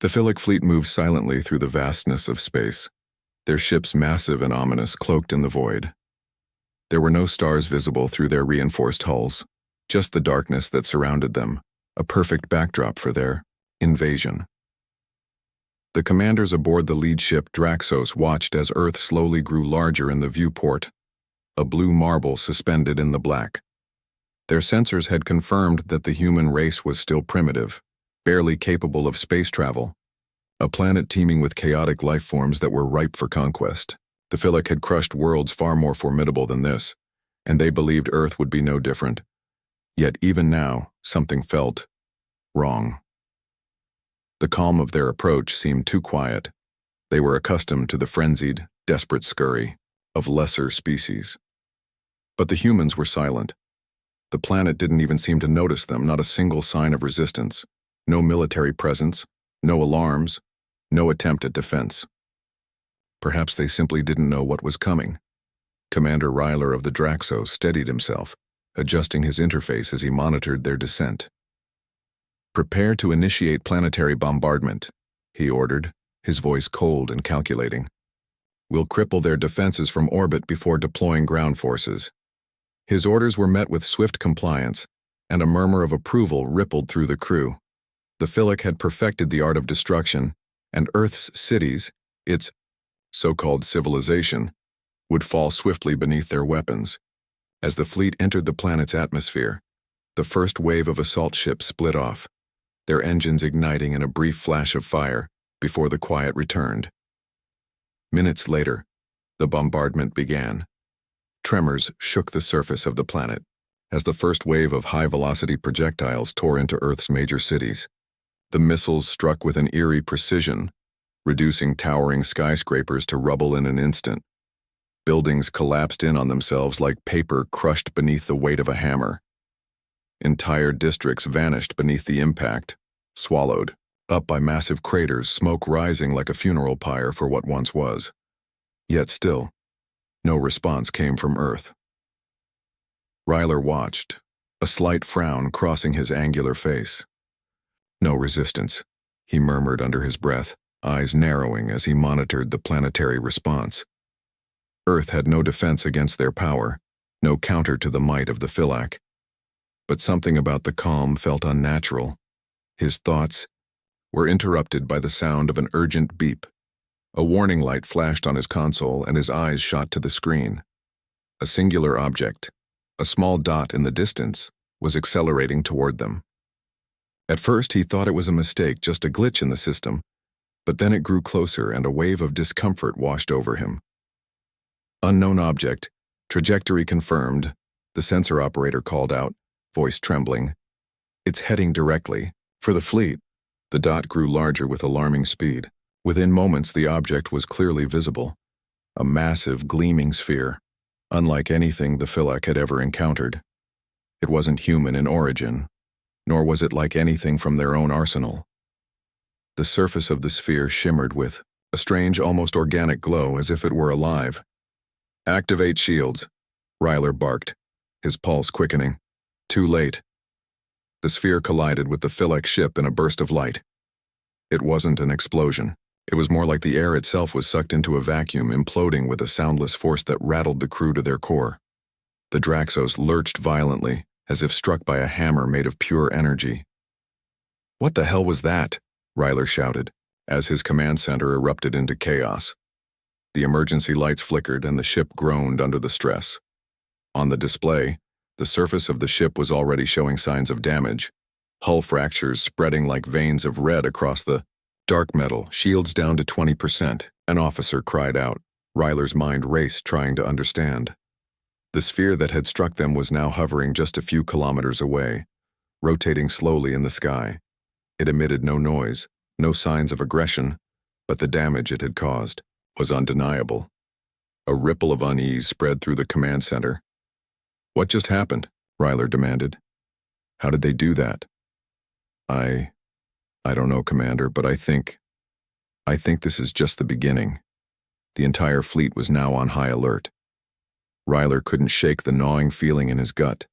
The Philic fleet moved silently through the vastness of space, their ships massive and ominous, cloaked in the void. There were no stars visible through their reinforced hulls, just the darkness that surrounded them, a perfect backdrop for their invasion. The commanders aboard the lead ship Draxos watched as Earth slowly grew larger in the viewport, a blue marble suspended in the black. Their sensors had confirmed that the human race was still primitive, barely capable of space travel, a planet teeming with chaotic life forms that were ripe for conquest. The Philic had crushed worlds far more formidable than this, and they believed Earth would be no different. Yet even now, something felt wrong. The calm of their approach seemed too quiet. They were accustomed to the frenzied, desperate scurry of lesser species. But the humans were silent. The planet didn't even seem to notice them, not a single sign of resistance. No military presence, no alarms, no attempt at defense. Perhaps they simply didn't know what was coming. Commander Ryler of the Draxos steadied himself, adjusting his interface as he monitored their descent. "Prepare to initiate planetary bombardment," he ordered, his voice cold and calculating. "We'll cripple their defenses from orbit before deploying ground forces." His orders were met with swift compliance, and a murmur of approval rippled through the crew. The Philic had perfected the art of destruction, and Earth's cities, its so-called civilization, would fall swiftly beneath their weapons. As the fleet entered the planet's atmosphere, the first wave of assault ships split off, their engines igniting in a brief flash of fire before the quiet returned. Minutes later, the bombardment began. Tremors shook the surface of the planet as the first wave of high-velocity projectiles tore into Earth's major cities. The missiles struck with an eerie precision, reducing towering skyscrapers to rubble in an instant. Buildings collapsed in on themselves like paper crushed beneath the weight of a hammer. Entire districts vanished beneath the impact, swallowed up by massive craters, smoke rising like a funeral pyre for what once was. Yet still, no response came from Earth. Ryler watched, a slight frown crossing his angular face. "No resistance," he murmured under his breath, eyes narrowing as he monitored the planetary response. Earth had no defense against their power, no counter to the might of the Philic. But something about the calm felt unnatural. His thoughts were interrupted by the sound of an urgent beep. A warning light flashed on his console and his eyes shot to the screen. A singular object, a small dot in the distance, was accelerating toward them. At first he thought it was a mistake, just a glitch in the system, but then it grew closer and a wave of discomfort washed over him. "Unknown object, trajectory confirmed," the sensor operator called out, voice trembling. "It's heading directly for the fleet." The dot grew larger with alarming speed. Within moments, the object was clearly visible, a massive, gleaming sphere, unlike anything the Philic had ever encountered. It wasn't human in origin, nor was it like anything from their own arsenal. The surface of the sphere shimmered with a strange, almost organic glow, as if it were alive. "Activate shields," Ryler barked, his pulse quickening. Too late. The sphere collided with the Philic ship in a burst of light. It wasn't an explosion. It was more like the air itself was sucked into a vacuum, imploding with a soundless force that rattled the crew to their core. The Draxos lurched violently, as if struck by a hammer made of pure energy. "What the hell was that?" Ryler shouted, as his command center erupted into chaos. The emergency lights flickered and the ship groaned under the stress. On the display, the surface of the ship was already showing signs of damage, hull fractures spreading like veins of red across the dark metal, shields down to 20%, an officer cried out. Ryler's mind raced, trying to understand. The sphere that had struck them was now hovering just a few kilometers away, rotating slowly in the sky. It emitted no noise, no signs of aggression, but the damage it had caused was undeniable. A ripple of unease spread through the command center. "What just happened?" Ryler demanded. "How did they do that?" I don't know, Commander, but I think this is just the beginning." The entire fleet was now on high alert. Ryler couldn't shake the gnawing feeling in his gut,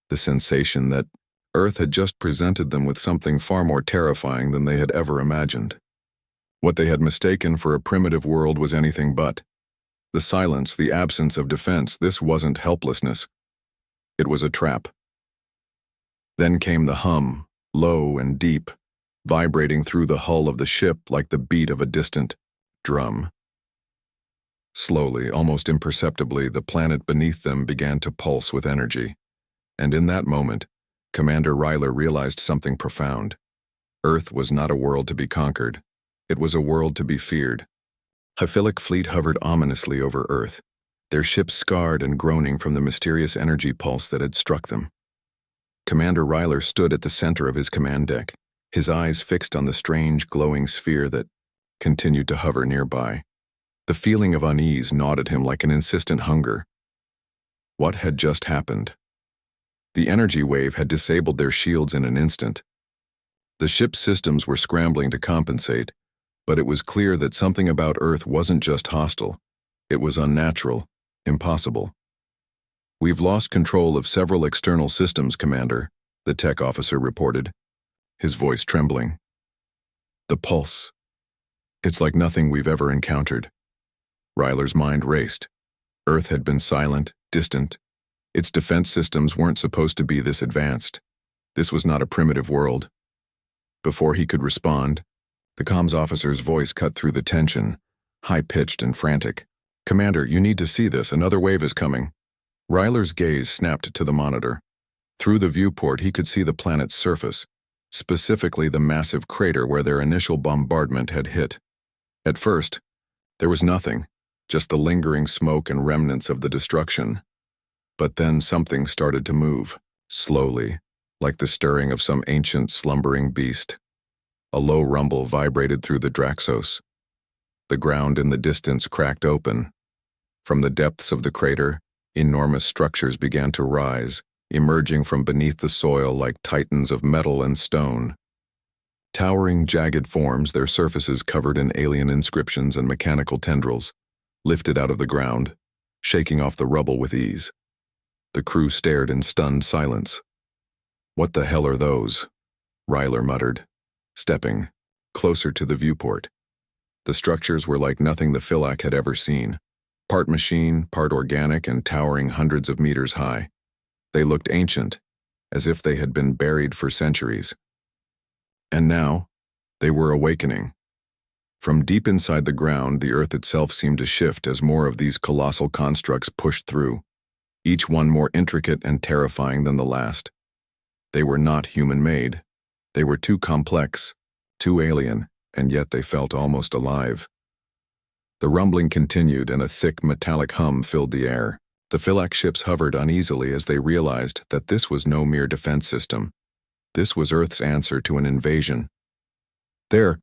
the sensation that Earth had just presented them with something far more terrifying than they had ever imagined. What they had mistaken for a primitive world was anything but. The silence, the absence of defense, this wasn't helplessness. It was a trap. Then came the hum, low and deep, vibrating through the hull of the ship like the beat of a distant drum. Slowly, almost imperceptibly, the planet beneath them began to pulse with energy. And in that moment, Commander Ryler realized something profound. Earth was not a world to be conquered. It was a world to be feared. Haphilic fleet hovered ominously over Earth, their ships scarred and groaning from the mysterious energy pulse that had struck them. Commander Ryler stood at the center of his command deck, his eyes fixed on the strange, glowing sphere that continued to hover nearby. The feeling of unease gnawed at him like an insistent hunger. What had just happened? The energy wave had disabled their shields in an instant. The ship's systems were scrambling to compensate, but it was clear that something about Earth wasn't just hostile. It was unnatural, impossible. "We've lost control of several external systems, Commander," the tech officer reported, his voice trembling. "The pulse. It's like nothing we've ever encountered." Ryler's mind raced. Earth had been silent, distant. Its defense systems weren't supposed to be this advanced. This was not a primitive world. Before he could respond, the comms officer's voice cut through the tension, high-pitched and frantic. "Commander, you need to see this. Another wave is coming." Ryler's gaze snapped to the monitor. Through the viewport, he could see the planet's surface, specifically the massive crater where their initial bombardment had hit. At first, there was nothing, just the lingering smoke and remnants of the destruction. But then something started to move, slowly, like the stirring of some ancient slumbering beast. A low rumble vibrated through the Draxos. The ground in the distance cracked open. From the depths of the crater, enormous structures began to rise, emerging from beneath the soil like titans of metal and stone. Towering, jagged forms, their surfaces covered in alien inscriptions and mechanical tendrils, lifted out of the ground, shaking off the rubble with ease. The crew stared in stunned silence. "What the hell are those?" Ryler muttered, stepping closer to the viewport. The structures were like nothing the Philac had ever seen, part machine, part organic, and towering hundreds of meters high. They looked ancient, as if they had been buried for centuries. And now, they were awakening. From deep inside the ground, the Earth itself seemed to shift as more of these colossal constructs pushed through, each one more intricate and terrifying than the last. They were not human-made. They were too complex, too alien, and yet they felt almost alive. The rumbling continued, and a thick metallic hum filled the air. The Philac ships hovered uneasily as they realized that this was no mere defense system. This was Earth's answer to an invasion. "They're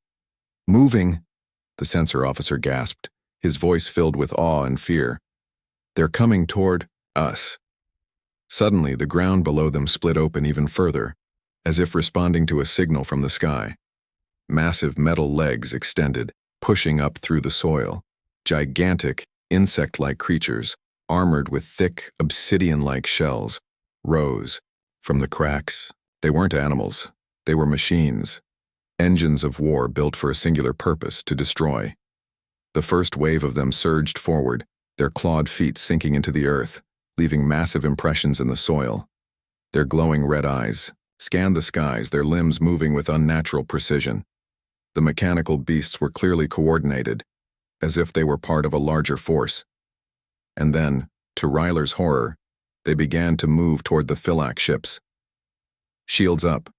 moving," the sensor officer gasped, his voice filled with awe and fear. "They're coming toward us." Suddenly, the ground below them split open even further, as if responding to a signal from the sky. Massive metal legs extended, pushing up through the soil. Gigantic, insect-like creatures, armored with thick, obsidian-like shells, rose from the cracks. They weren't animals. They were machines. Engines of war built for a singular purpose, to destroy. The first wave of them surged forward, their clawed feet sinking into the earth, leaving massive impressions in the soil. Their glowing red eyes scanned the skies, their limbs moving with unnatural precision. The mechanical beasts were clearly coordinated, as if they were part of a larger force. And then, to Ryler's horror, they began to move toward the Philac ships. "Shields up.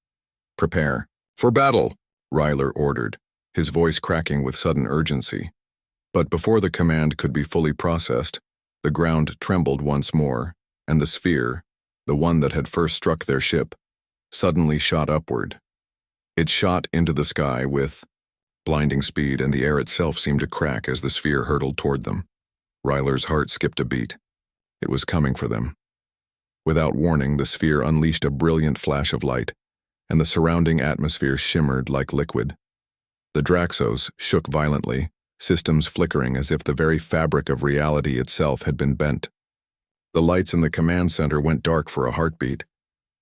Prepare. For battle," Ryler ordered, his voice cracking with sudden urgency. But before the command could be fully processed, the ground trembled once more, and the sphere, the one that had first struck their ship, suddenly shot upward. It shot into the sky with blinding speed, and the air itself seemed to crack as the sphere hurtled toward them. Ryler's heart skipped a beat. It was coming for them. Without warning, the sphere unleashed a brilliant flash of light, and the surrounding atmosphere shimmered like liquid. The Draxos shook violently, systems flickering as if the very fabric of reality itself had been bent. The lights in the command center went dark for a heartbeat,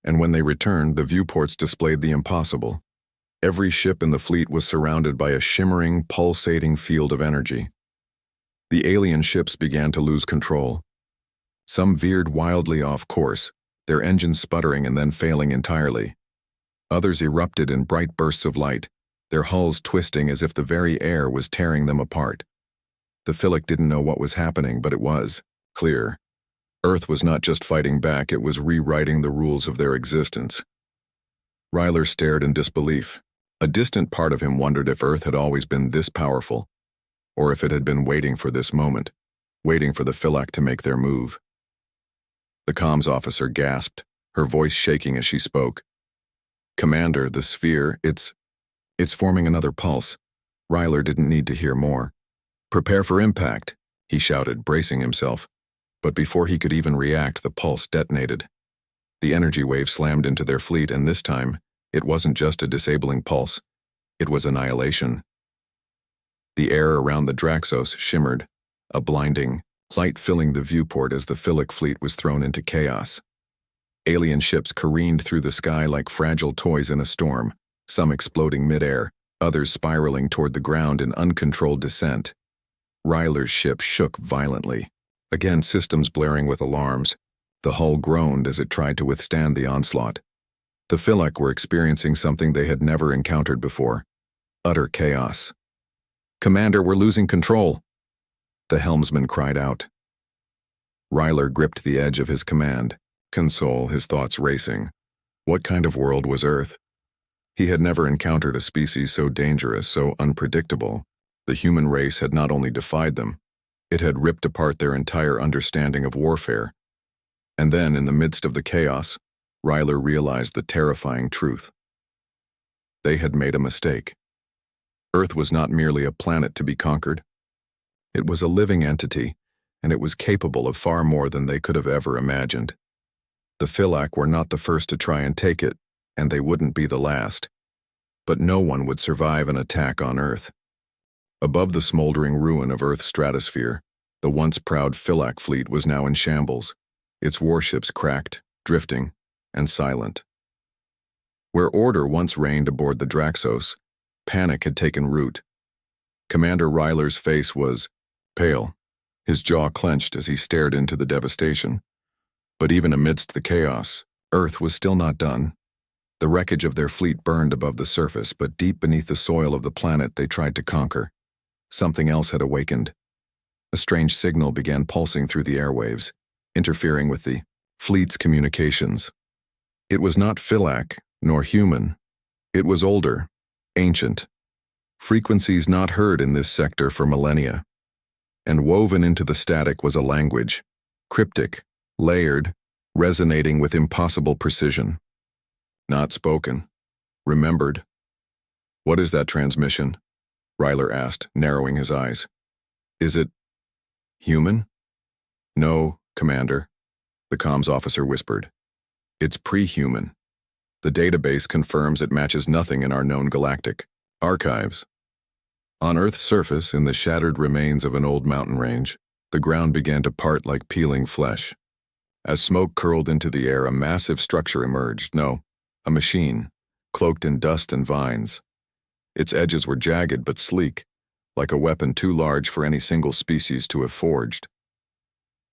and when they returned, the viewports displayed the impossible. Every ship in the fleet was surrounded by a shimmering, pulsating field of energy. The alien ships began to lose control. Some veered wildly off course, their engines sputtering and then failing entirely. Others erupted in bright bursts of light, their hulls twisting as if the very air was tearing them apart. The Philic didn't know what was happening, but it was clear. Earth was not just fighting back, it was rewriting the rules of their existence. Ryler stared in disbelief. A distant part of him wondered if Earth had always been this powerful, or if it had been waiting for this moment, waiting for the Philic to make their move. The comms officer gasped, her voice shaking as she spoke. "Commander, the sphere, it's forming another pulse." Ryler didn't need to hear more. "Prepare for impact," he shouted, bracing himself. But before he could even react, the pulse detonated. The energy wave slammed into their fleet, and this time, it wasn't just a disabling pulse. It was annihilation. The air around the Draxos shimmered, a blinding light filling the viewport as the Philic fleet was thrown into chaos. Alien ships careened through the sky like fragile toys in a storm, some exploding midair, others spiraling toward the ground in uncontrolled descent. Ryler's ship shook violently. Again, systems blaring with alarms. The hull groaned as it tried to withstand the onslaught. The Philic were experiencing something they had never encountered before. Utter chaos. "Commander, we're losing control," the helmsman cried out. Ryler gripped the edge of his command, console, his thoughts racing. What kind of world was Earth? He had never encountered a species so dangerous, so unpredictable. The human race had not only defied them, it had ripped apart their entire understanding of warfare. And then, in the midst of the chaos, Ryler realized the terrifying truth. They had made a mistake. Earth was not merely a planet to be conquered. It was a living entity, and it was capable of far more than they could have ever imagined. The Philic were not the first to try and take it, and they wouldn't be the last. But no one would survive an attack on Earth. Above the smoldering ruin of Earth's stratosphere, the once proud Philic fleet was now in shambles, its warships cracked, drifting, and silent. Where order once reigned aboard the Draxos, panic had taken root. Commander Ryler's face was pale, his jaw clenched as he stared into the devastation. But even amidst the chaos, Earth was still not done. The wreckage of their fleet burned above the surface, but deep beneath the soil of the planet they tried to conquer, something else had awakened. A strange signal began pulsing through the airwaves, interfering with the fleet's communications. It was not Philic, nor human. It was older, ancient. Frequencies not heard in this sector for millennia. And woven into the static was a language, cryptic, layered, resonating with impossible precision. Not spoken, remembered. "What is that transmission?" Ryler asked, narrowing his eyes. "Is it human?" "No, Commander," the comms officer whispered. "It's pre-human. The database confirms it matches nothing in our known galactic archives." On Earth's surface, in the shattered remains of an old mountain range, the ground began to part like peeling flesh. As smoke curled into the air, a massive structure emerged. No, a machine, cloaked in dust and vines. Its edges were jagged but sleek, like a weapon too large for any single species to have forged.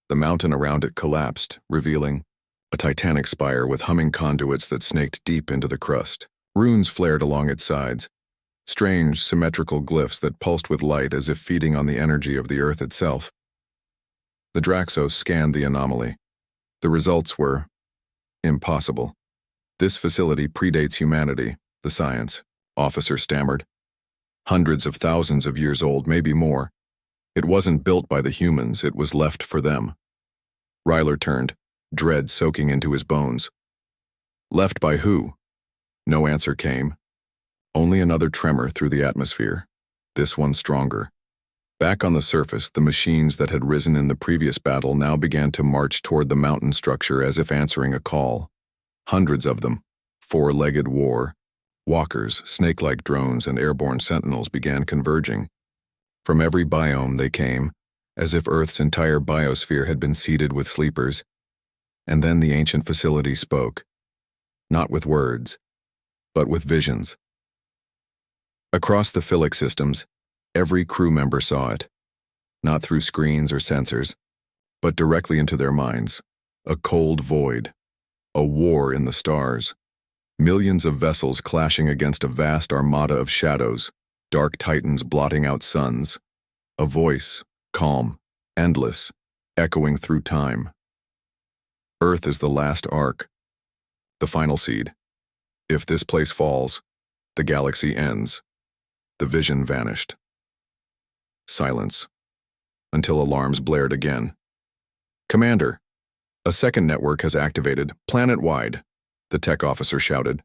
The mountain around it collapsed, revealing a titanic spire with humming conduits that snaked deep into the crust. Runes flared along its sides, strange, symmetrical glyphs that pulsed with light as if feeding on the energy of the Earth itself. The Draxos scanned the anomaly. The results were impossible. "This facility predates humanity," the science officer stammered. "Hundreds of thousands of years old, maybe more. It wasn't built by the humans, it was left for them." Ryler turned, dread soaking into his bones. "Left by who?" No answer came. Only another tremor through the atmosphere, this one stronger. Back on the surface, the machines that had risen in the previous battle now began to march toward the mountain structure as if answering a call. Hundreds of them, four-legged walkers, snake-like drones, and airborne sentinels began converging. From every biome they came, as if Earth's entire biosphere had been seeded with sleepers. And then the ancient facility spoke. Not with words, but with visions. Across the Philic systems, every crew member saw it, not through screens or sensors, but directly into their minds. A cold void, a war in the stars, millions of vessels clashing against a vast armada of shadows, dark titans blotting out suns, a voice, calm, endless, echoing through time. Earth is the last arc, the final seed. If this place falls, the galaxy ends. The vision vanished. Silence, until alarms blared again. "Commander, a second network has activated, planet-wide," the tech officer shouted.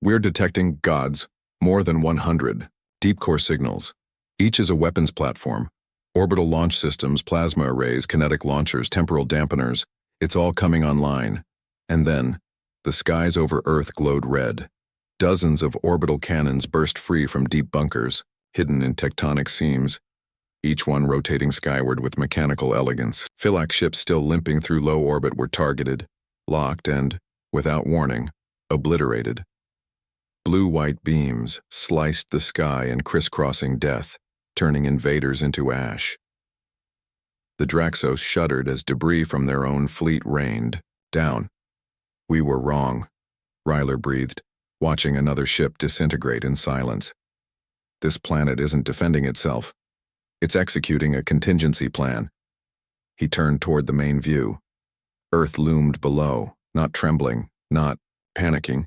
"We're detecting gods, more than 100, deep core signals. Each is a weapons platform. Orbital launch systems, plasma arrays, kinetic launchers, temporal dampeners. It's all coming online." And then, the skies over Earth glowed red. Dozens of orbital cannons burst free from deep bunkers, hidden in tectonic seams, each one rotating skyward with mechanical elegance. Philac ships still limping through low orbit were targeted, locked and, without warning, obliterated. Blue-white beams sliced the sky in crisscrossing death, turning invaders into ash. The Draxos shuddered as debris from their own fleet rained down. "We were wrong," Ryler breathed, watching another ship disintegrate in silence. "This planet isn't defending itself. It's executing a contingency plan." He turned toward the main view. Earth loomed below, not trembling, not panicking,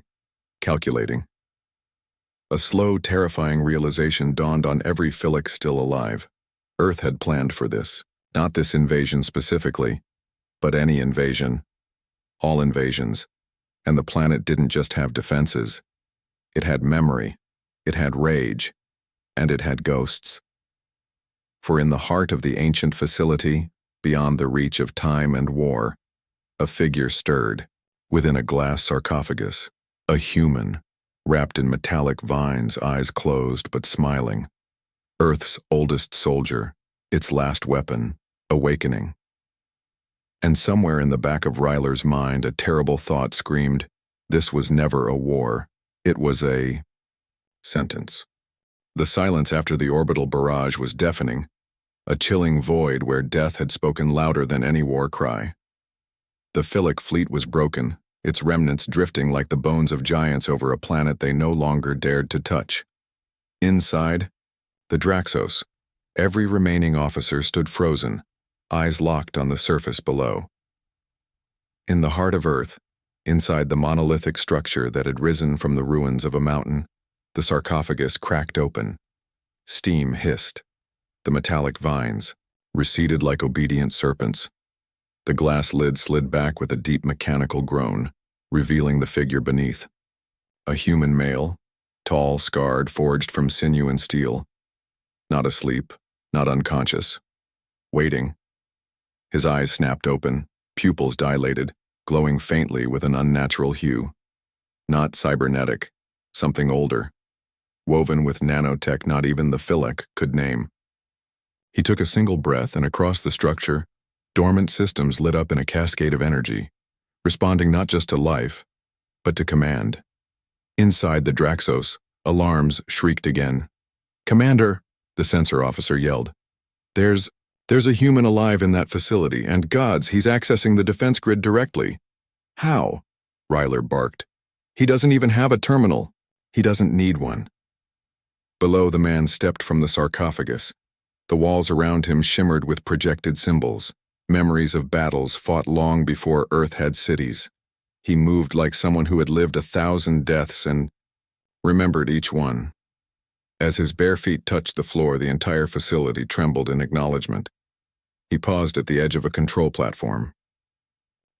calculating. A slow, terrifying realization dawned on every Philic still alive. Earth had planned for this. Not this invasion specifically, but any invasion. All invasions. And the planet didn't just have defenses. It had memory, it had rage, and it had ghosts. For in the heart of the ancient facility, beyond the reach of time and war, a figure stirred, within a glass sarcophagus, a human, wrapped in metallic vines, eyes closed but smiling. Earth's oldest soldier, its last weapon, awakening. And somewhere in the back of Ryler's mind, a terrible thought screamed, this was never a war. It was a sentence. The silence after the orbital barrage was deafening, a chilling void where death had spoken louder than any war cry. The Philic fleet was broken, its remnants drifting like the bones of giants over a planet they no longer dared to touch. Inside, the Draxos, every remaining officer stood frozen, eyes locked on the surface below. In the heart of Earth, inside the monolithic structure that had risen from the ruins of a mountain, the sarcophagus cracked open. Steam hissed. The metallic vines receded like obedient serpents. The glass lid slid back with a deep mechanical groan, revealing the figure beneath. A human male, tall, scarred, forged from sinew and steel. Not asleep, not unconscious. Waiting. His eyes snapped open, pupils dilated, glowing faintly with an unnatural hue. Not cybernetic, something older, woven with nanotech not even the Philic could name. He took a single breath, and across the structure, dormant systems lit up in a cascade of energy, responding not just to life, but to command. Inside the Draxos, alarms shrieked again. "Commander," the sensor officer yelled. There's a human alive in that facility, and gods, he's accessing the defense grid directly." "How?" Ryler barked. "He doesn't even have a terminal. He doesn't need one." Below, the man stepped from the sarcophagus. The walls around him shimmered with projected symbols, memories of battles fought long before Earth had cities. He moved like someone who had lived 1,000 deaths and remembered each one. As his bare feet touched the floor, the entire facility trembled in acknowledgement. He paused at the edge of a control platform.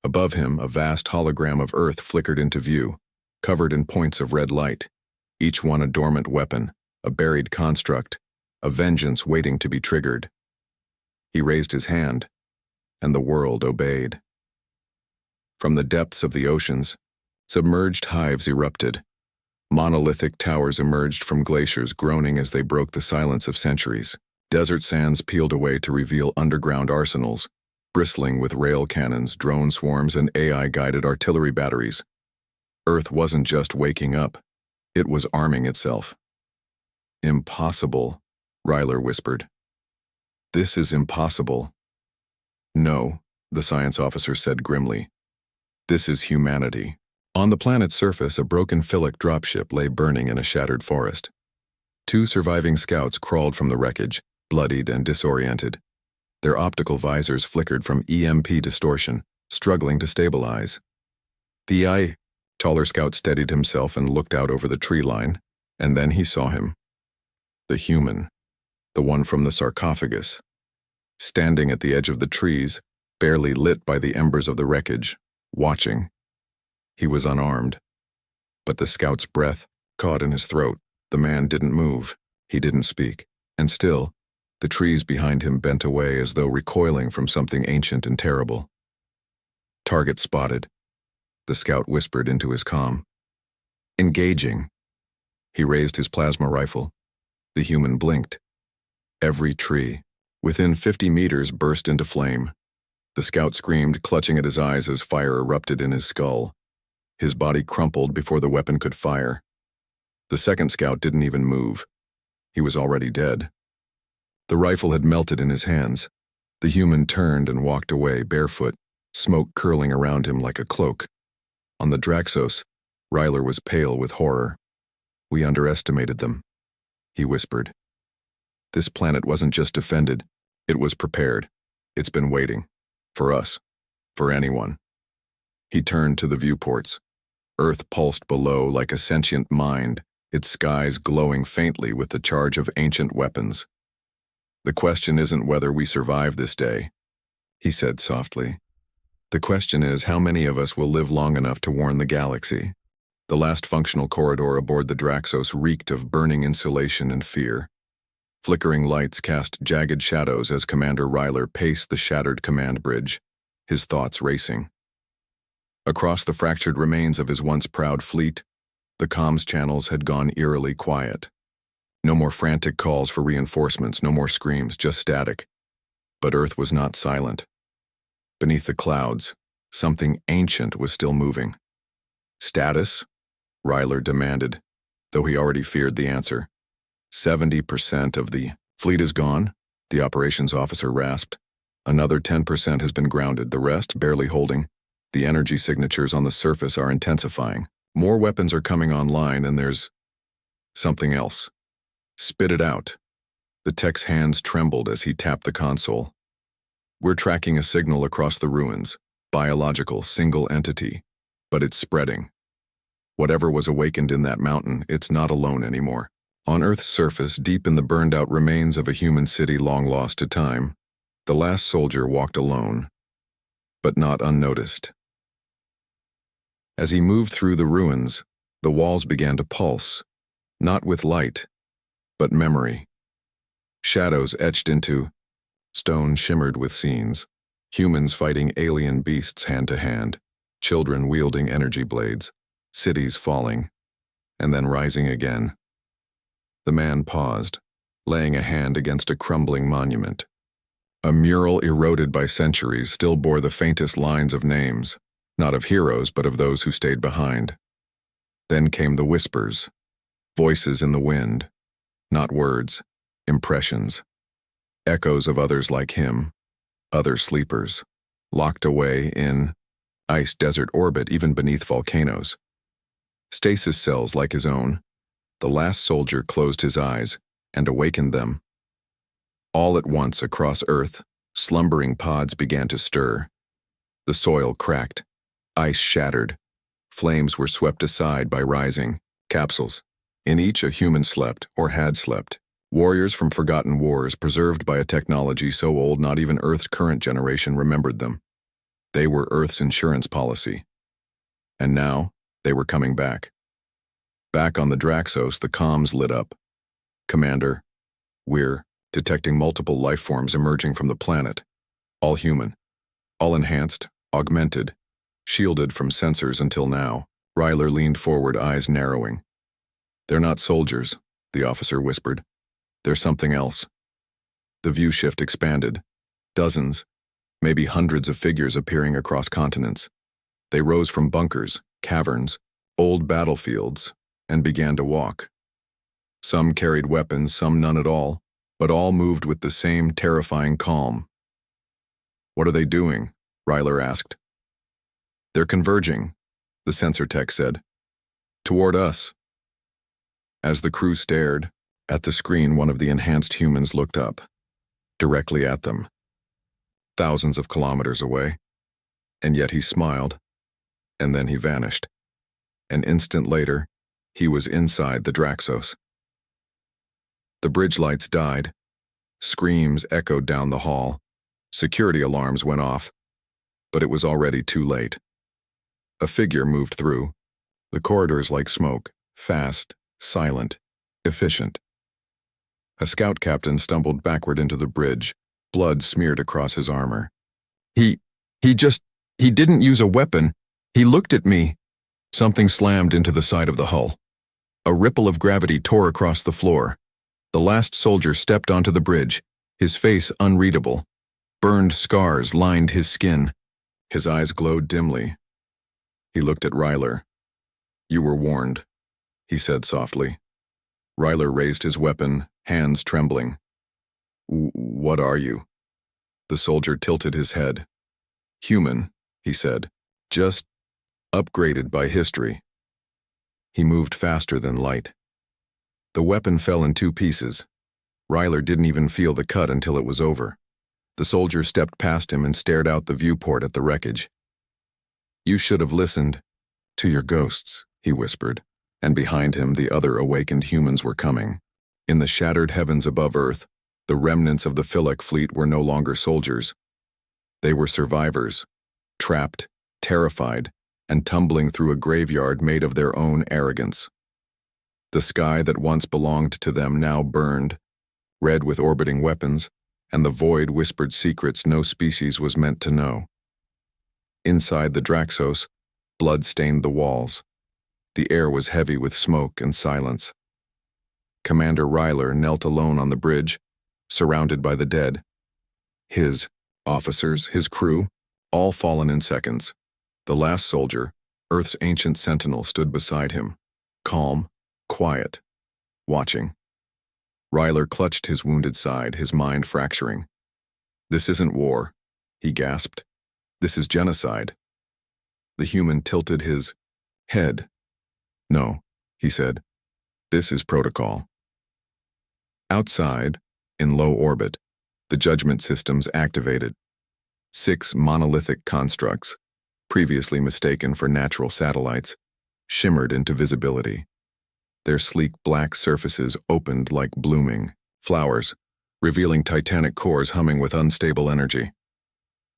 Above him, a vast hologram of Earth flickered into view, covered in points of red light, each one a dormant weapon, a buried construct, a vengeance waiting to be triggered. He raised his hand, and the world obeyed. From the depths of the oceans, submerged hives erupted. Monolithic towers emerged from glaciers, groaning as they broke the silence of centuries. Desert sands peeled away to reveal underground arsenals, bristling with rail cannons, drone swarms, and AI-guided artillery batteries. Earth wasn't just waking up, it was arming itself. Impossible, Ryler whispered. This is impossible. No, the science officer said grimly. This is humanity. On the planet's surface, a broken Philic dropship lay burning in a shattered forest. 2 surviving scouts crawled from the wreckage, bloodied and disoriented. Their optical visors flickered from EMP distortion, struggling to stabilize. The taller scout steadied himself and looked out over the tree line, and then he saw him. The human, the one from the sarcophagus, standing at the edge of the trees, barely lit by the embers of the wreckage, watching. He was unarmed, but the scout's breath caught in his throat. The man didn't move, he didn't speak, and still, the trees behind him bent away as though recoiling from something ancient and terrible. Target spotted, the scout whispered into his comm. Engaging. He raised his plasma rifle. The human blinked. Every tree, within 50 meters, burst into flame. The scout screamed, clutching at his eyes as fire erupted in his skull. His body crumpled before the weapon could fire. The second scout didn't even move. He was already dead. The rifle had melted in his hands. The human turned and walked away barefoot, smoke curling around him like a cloak. On the Draxos, Ryler was pale with horror. We underestimated them, he whispered. This planet wasn't just defended, it was prepared. It's been waiting. For us. For anyone. He turned to the viewports. Earth pulsed below like a sentient mind, its skies glowing faintly with the charge of ancient weapons. The question isn't whether we survive this day, he said softly. The question is how many of us will live long enough to warn the galaxy. The last functional corridor aboard the Draxos reeked of burning insulation and fear. Flickering lights cast jagged shadows as Commander Ryler paced the shattered command bridge, his thoughts racing. Across the fractured remains of his once proud fleet, the comms channels had gone eerily quiet. No more frantic calls for reinforcements, no more screams, just static. But Earth was not silent. Beneath the clouds, something ancient was still moving. Status? Ryler demanded, though he already feared the answer. 70% of the fleet is gone, the operations officer rasped. Another 10% has been grounded, the rest barely holding. The energy signatures on the surface are intensifying. More weapons are coming online, and there's something else. Spit it out. The tech's hands trembled as he tapped the console. We're tracking a signal across the ruins, biological, single entity, but it's spreading. Whatever was awakened in that mountain, it's not alone anymore. On Earth's surface, deep in the burned-out remains of a human city long lost to time, the last soldier walked alone, but not unnoticed. As he moved through the ruins, the walls began to pulse, not with light, but memory. Shadows etched into stone shimmered with scenes, humans fighting alien beasts hand to hand, children wielding energy blades, cities falling, and then rising again. The man paused, laying a hand against a crumbling monument. A mural eroded by centuries still bore the faintest lines of names, not of heroes but of those who stayed behind. Then came the whispers, voices in the wind, not words, impressions, echoes of others like him, other sleepers, locked away in ice desert orbit even beneath volcanoes. Stasis cells like his own. The last soldier closed his eyes and awakened them. All at once across Earth, slumbering pods began to stir. The soil cracked, ice shattered, flames were swept aside by rising capsules. In each a human slept or had slept. Warriors from forgotten wars preserved by a technology so old not even Earth's current generation remembered them. They were Earth's insurance policy. And now, they were coming back. Back on the Draxos, the comms lit up. Commander, we're detecting multiple life forms emerging from the planet. All human. All enhanced, augmented, shielded from sensors until now. Ryler leaned forward, eyes narrowing. They're not soldiers, the officer whispered. They're something else. The view shift expanded. Dozens, maybe hundreds of figures appearing across continents. They rose from bunkers, caverns, old battlefields, and began to walk. Some carried weapons, some none at all, but all moved with the same terrifying calm. "What are they doing?" Ryler asked. "They're converging," the sensor tech said. "Toward us." As the crew stared, at the screen one of the enhanced humans looked up, directly at them, thousands of kilometers away. And yet he smiled, and then he vanished. An instant later, he was inside the Draxos. The bridge lights died. Screams echoed down the hall. Security alarms went off, but it was already too late. A figure moved through, the corridors like smoke, fast, silent, efficient. A scout captain stumbled backward into the bridge, blood smeared across his armor. He didn't use a weapon. He looked at me." Something slammed into the side of the hull. A ripple of gravity tore across the floor. The last soldier stepped onto the bridge, his face unreadable. Burned scars lined his skin. His eyes glowed dimly. He looked at Ryler. "You were warned," he said softly. Ryler raised his weapon, hands trembling. "What are you?" The soldier tilted his head. "Human," he said. "Just upgraded by history." He moved faster than light. The weapon fell in 2 pieces. Ryler didn't even feel the cut until it was over. The soldier stepped past him and stared out the viewport at the wreckage. "You should have listened to your ghosts," he whispered, and behind him the other awakened humans were coming. In the shattered heavens above Earth, the remnants of the Philek fleet were no longer soldiers. They were survivors, trapped, terrified, and tumbling through a graveyard made of their own arrogance. The sky that once belonged to them now burned, red with orbiting weapons, and the void whispered secrets no species was meant to know. Inside the Draxos, blood stained the walls. The air was heavy with smoke and silence. Commander Ryler knelt alone on the bridge, surrounded by the dead. His officers, his crew, all fallen in seconds. The last soldier, Earth's ancient sentinel, stood beside him, calm, quiet, watching. Ryler clutched his wounded side, his mind fracturing. "This isn't war," he gasped. "This is genocide." The human tilted his head. "No," he said. "This is protocol." Outside, in low orbit, the judgment systems activated. 6 monolithic constructs, previously mistaken for natural satellites, shimmered into visibility. Their sleek black surfaces opened like blooming flowers, revealing titanic cores humming with unstable energy.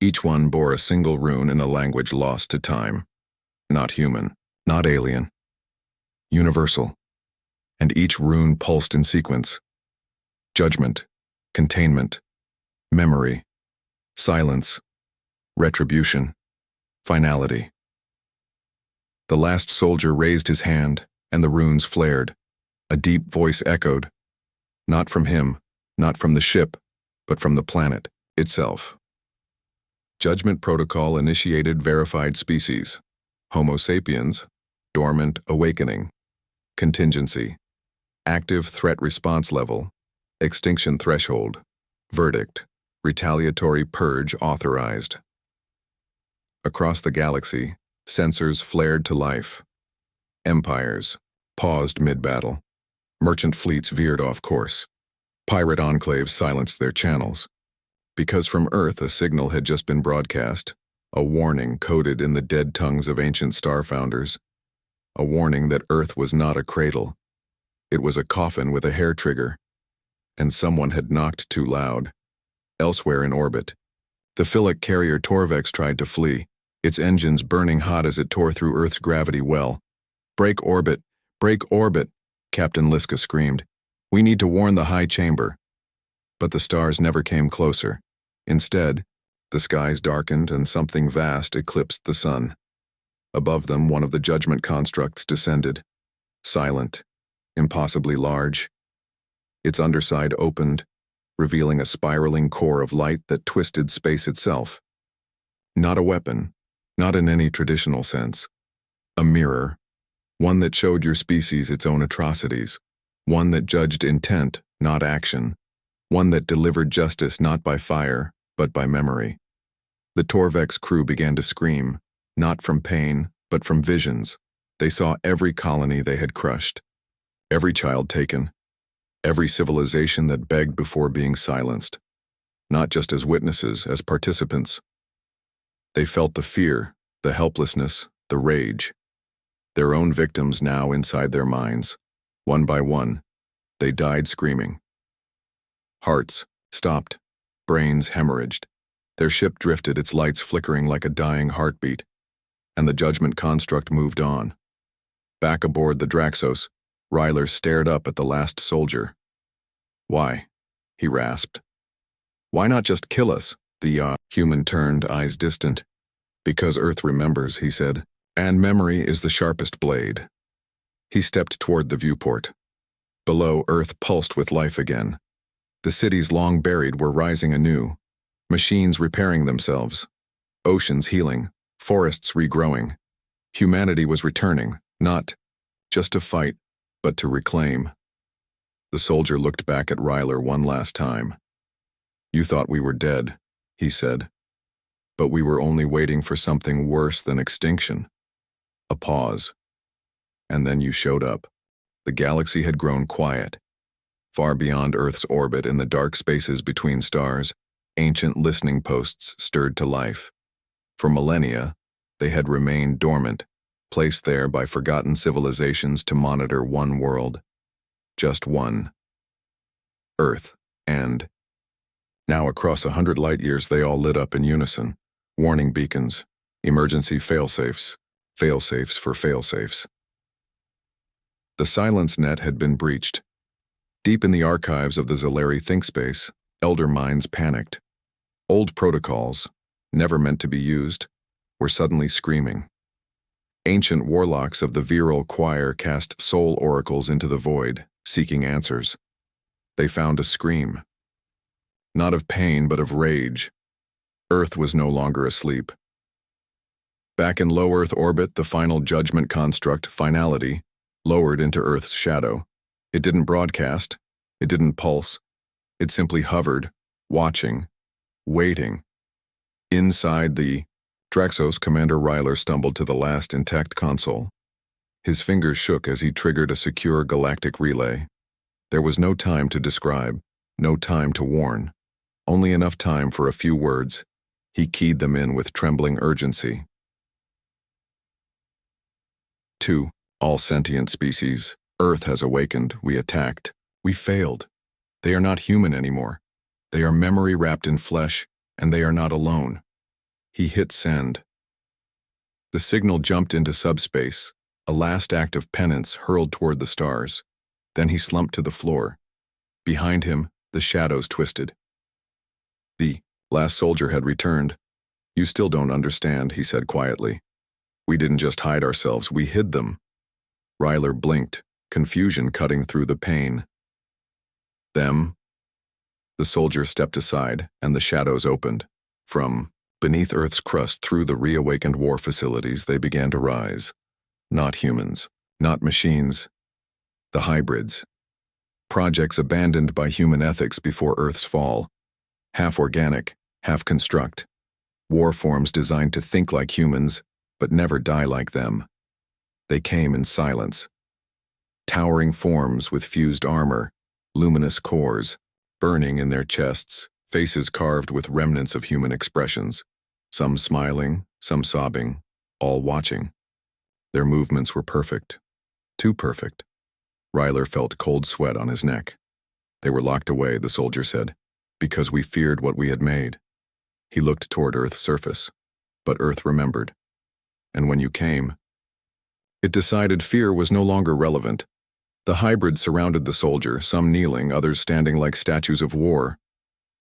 Each one bore a single rune in a language lost to time. Not human, not alien. Universal. And each rune pulsed in sequence. Judgment, containment, memory, silence, retribution, finality. The last soldier raised his hand, and the runes flared. A deep voice echoed. Not from him, not from the ship, but from the planet itself. Judgment protocol initiated verified species. Homo sapiens, dormant awakening. Contingency, active threat response level. Extinction threshold. Verdict, retaliatory purge authorized. Across the galaxy, sensors flared to life. Empires paused mid-battle. Merchant fleets veered off course. Pirate enclaves silenced their channels. Because from Earth a signal had just been broadcast, a warning coded in the dead tongues of ancient star founders. A warning that Earth was not a cradle. It was a coffin with a hair trigger. And someone had knocked too loud. Elsewhere in orbit, the Philek carrier Torvex tried to flee, its engines burning hot as it tore through Earth's gravity well. Break orbit, Captain Liska screamed. "We need to warn the high chamber." But the stars never came closer. Instead, the skies darkened and something vast eclipsed the sun. Above them, one of the judgment constructs descended. Silent, impossibly large. Its underside opened, revealing a spiraling core of light that twisted space itself. Not a weapon, not in any traditional sense. A mirror, one that showed your species its own atrocities, one that judged intent, not action, one that delivered justice not by fire, but by memory. The Torvex crew began to scream, not from pain, but from visions. They saw every colony they had crushed, every child taken, every civilization that begged before being silenced, not just as witnesses, as participants. They felt the fear, the helplessness, the rage. Their own victims now inside their minds. One by one, they died screaming. Hearts stopped, brains hemorrhaged. Their ship drifted, its lights flickering like a dying heartbeat, and the judgment construct moved on. Back aboard the Draxos, Ryler stared up at the last soldier. "Why?" he rasped. "Why not just kill us?" The human turned, eyes distant. "Because Earth remembers," he said, "and memory is the sharpest blade." He stepped toward the viewport. Below, Earth pulsed with life again. The cities long buried were rising anew, machines repairing themselves, oceans healing, forests regrowing. Humanity was returning, not just to fight, but to reclaim. The soldier looked back at Ryler one last time. "You thought we were dead," he said, "but we were only waiting for something worse than extinction." A pause. And then you showed up. The galaxy had grown quiet. Far beyond Earth's orbit, in the dark spaces between stars, ancient listening posts stirred to life. For millennia, they had remained dormant, placed there by forgotten civilizations to monitor one world. Just one. Earth. And now across 100 light-years they all lit up in unison. Warning beacons, emergency failsafes, failsafes for failsafes. The silence net had been breached. Deep in the archives of the Zalari ThinkSpace, elder minds panicked. Old protocols, never meant to be used, were suddenly screaming. Ancient warlocks of the virile choir cast soul oracles into the void, seeking answers. They found a scream. Not of pain, but of rage. Earth was no longer asleep. Back in low Earth orbit, the final judgment construct, finality, lowered into Earth's shadow. It didn't broadcast. It didn't pulse. It simply hovered, watching, waiting. Inside the Draxos, Commander Ryler stumbled to the last intact console. His fingers shook as he triggered a secure galactic relay. There was no time to describe, no time to warn, only enough time for a few words. He keyed them in with trembling urgency. 2. All sentient species. Earth has awakened. We attacked. We failed. They are not human anymore. They are memory wrapped in flesh, and they are not alone. He hit send. The signal jumped into subspace, a last act of penance hurled toward the stars. Then he slumped to the floor. Behind him, the shadows twisted. The last soldier had returned. "You still don't understand," he said quietly. "We didn't just hide ourselves, we hid them." Ryler blinked, confusion cutting through the pain. "Them?" The soldier stepped aside, and the shadows opened. From beneath Earth's crust, through the reawakened war facilities, they began to rise. Not humans, not machines. The hybrids. Projects abandoned by human ethics before Earth's fall. Half organic, half construct. War forms designed to think like humans, but never die like them. They came in silence. Towering forms with fused armor, luminous cores, burning in their chests, faces carved with remnants of human expressions. Some smiling, some sobbing, all watching. Their movements were perfect. Too perfect. Ryler felt cold sweat on his neck. "They were locked away," the soldier said, "because we feared what we had made." He looked toward Earth's surface. But Earth remembered. And when you came, it decided fear was no longer relevant. The hybrids surrounded the soldier, some kneeling, others standing like statues of war.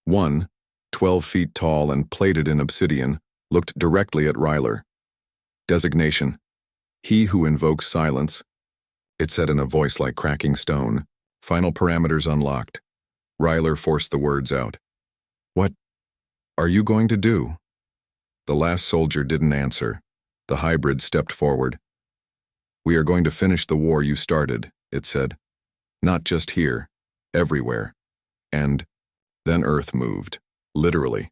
One, 12 feet tall and plated in obsidian, looked directly at Ryler. "Designation: He who invokes silence," it said in a voice like cracking stone. "Final parameters unlocked." Ryler forced the words out. "What are you going to do?" The last soldier didn't answer. The hybrid stepped forward. "We are going to finish the war you started," it said. Not just here, everywhere. And then Earth moved, literally.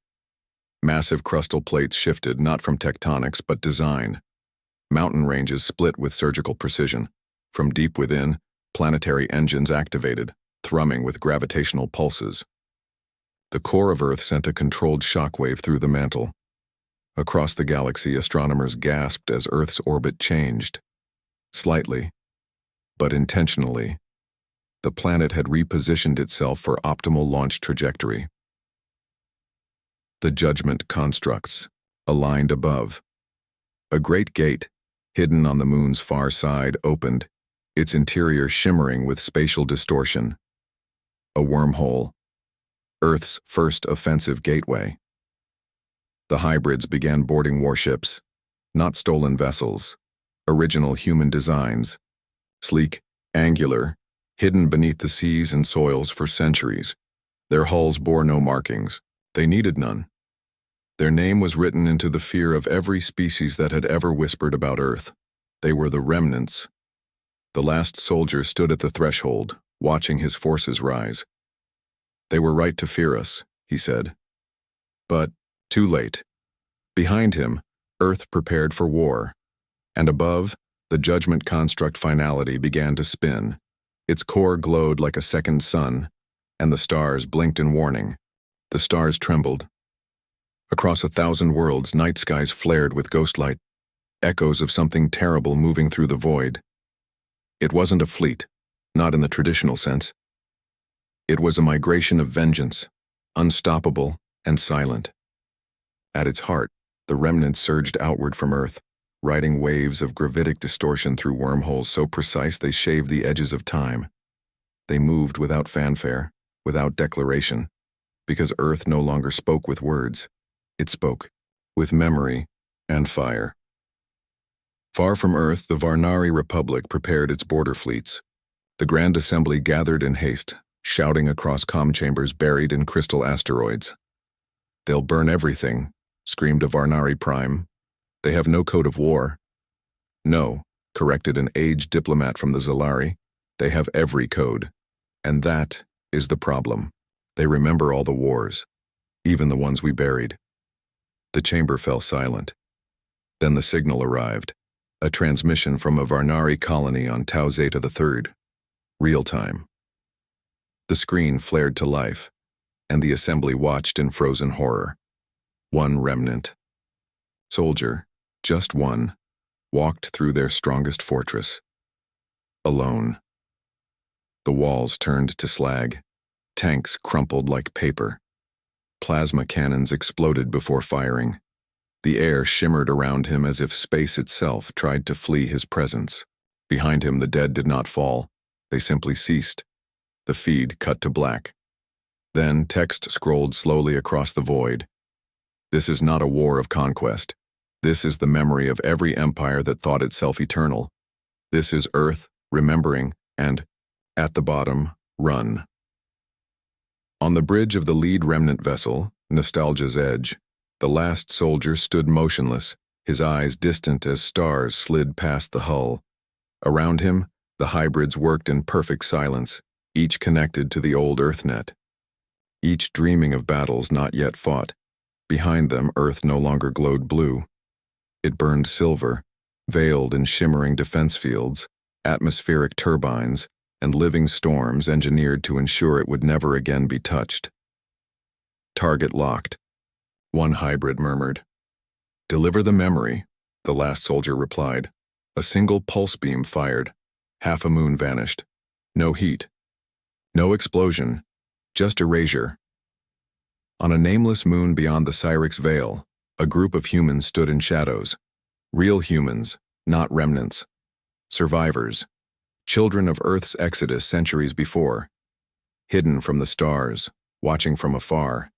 Massive crustal plates shifted not from tectonics but design. Mountain ranges split with surgical precision. From deep within, planetary engines activated, thrumming with gravitational pulses. The core of Earth sent a controlled shockwave through the mantle. Across the galaxy, astronomers gasped as Earth's orbit changed. Slightly, but intentionally. The planet had repositioned itself for optimal launch trajectory. The judgment constructs, aligned above. A great gate, hidden on the moon's far side, opened, its interior shimmering with spatial distortion. A wormhole. Earth's first offensive gateway. The hybrids began boarding warships, not stolen vessels, original human designs, sleek, angular, hidden beneath the seas and soils for centuries. Their hulls bore no markings. They needed none. Their name was written into the fear of every species that had ever whispered about Earth. They were the remnants. The last soldier stood at the threshold, watching his forces rise. They were right to fear us, he said. But too late. Behind him, Earth prepared for war. And above, the judgment construct finality began to spin. Its core glowed like a second sun, and the stars blinked in warning. The stars trembled. Across 1,000 worlds, night skies flared with ghostlight, echoes of something terrible moving through the void. It wasn't a fleet, not in the traditional sense. It was a migration of vengeance, unstoppable and silent. At its heart, the remnants surged outward from Earth, riding waves of gravitic distortion through wormholes so precise they shaved the edges of time. They moved without fanfare, without declaration, because Earth no longer spoke with words. It spoke with memory and fire. Far from Earth, the Varnari Republic prepared its border fleets. The Grand Assembly gathered in haste, shouting across comm chambers buried in crystal asteroids. "They'll burn everything," screamed a Varnari Prime. "They have no code of war." "No," corrected an aged diplomat from the Zalari. "They have every code. And that is the problem. They remember all the wars, even the ones we buried." The chamber fell silent. Then the signal arrived, a transmission from a Varnari colony on Tau Zeta III. Real time. The screen flared to life, and the assembly watched in frozen horror. One remnant. Soldier, just one, walked through their strongest fortress. Alone. The walls turned to slag. Tanks crumpled like paper. Plasma cannons exploded before firing. The air shimmered around him as if space itself tried to flee his presence. Behind him, the dead did not fall. They simply ceased. The feed cut to black. Then text scrolled slowly across the void. "This is not a war of conquest. This is the memory of every empire that thought itself eternal. This is Earth remembering, and, at the bottom, run." On the bridge of the lead remnant vessel, Nostalgia's Edge, the last soldier stood motionless, his eyes distant as stars slid past the hull. Around him, the hybrids worked in perfect silence, each connected to the old EarthNet. Each dreaming of battles not yet fought. Behind them, Earth no longer glowed blue. It burned silver, veiled in shimmering defense fields, atmospheric turbines, and living storms engineered to ensure it would never again be touched. "Target locked," one hybrid murmured. "Deliver the memory," the last soldier replied. A single pulse beam fired. Half a moon vanished. No heat. No explosion. Just erasure. On a nameless moon beyond the Cyrix Veil, a group of humans stood in shadows. Real humans, not remnants. Survivors. Children of Earth's exodus centuries before. Hidden from the stars, watching from afar.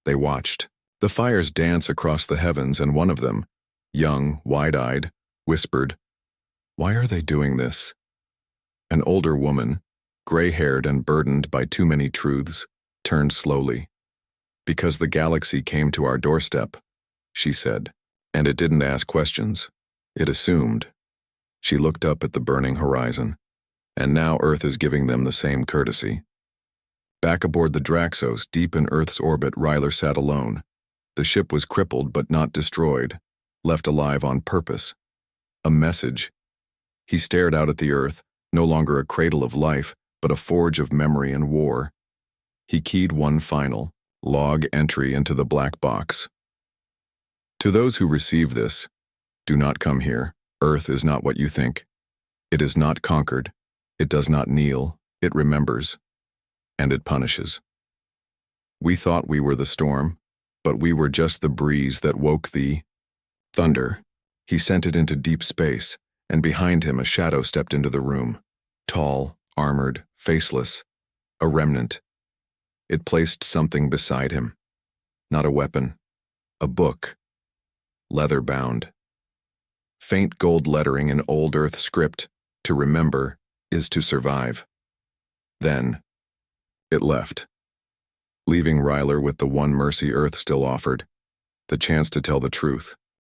They watched. The fires dance across the heavens, and one of them, young, wide-eyed, whispered, "Why are they doing this?" An older woman, gray-haired and burdened by too many truths, turned slowly. "Because the galaxy came to our doorstep," she said, "and it didn't ask questions. It assumed." She looked up at the burning horizon. and now Earth is giving them the same courtesy. Back aboard the Draxos, deep in Earth's orbit, Ryler sat alone. The ship was crippled but not destroyed, left alive on purpose. A message. He stared out at the Earth, no longer a cradle of life, but a forge of memory and war. He keyed one final log entry into the black box. To those who receive this, do not come here. Earth is not what you think. It is not conquered. It does not kneel. It remembers. And it punishes. We thought we were the storm, but we were just the breeze that woke the thunder. He sent it into deep space, and behind him a shadow stepped into the room. Tall, armored, faceless. A remnant. It placed something beside him. Not a weapon. A book. Leather-bound. Faint gold lettering in old Earth script. To remember is to survive. Then, it left, leaving Ryler with the one mercy Earth still offered, the chance to tell the truth.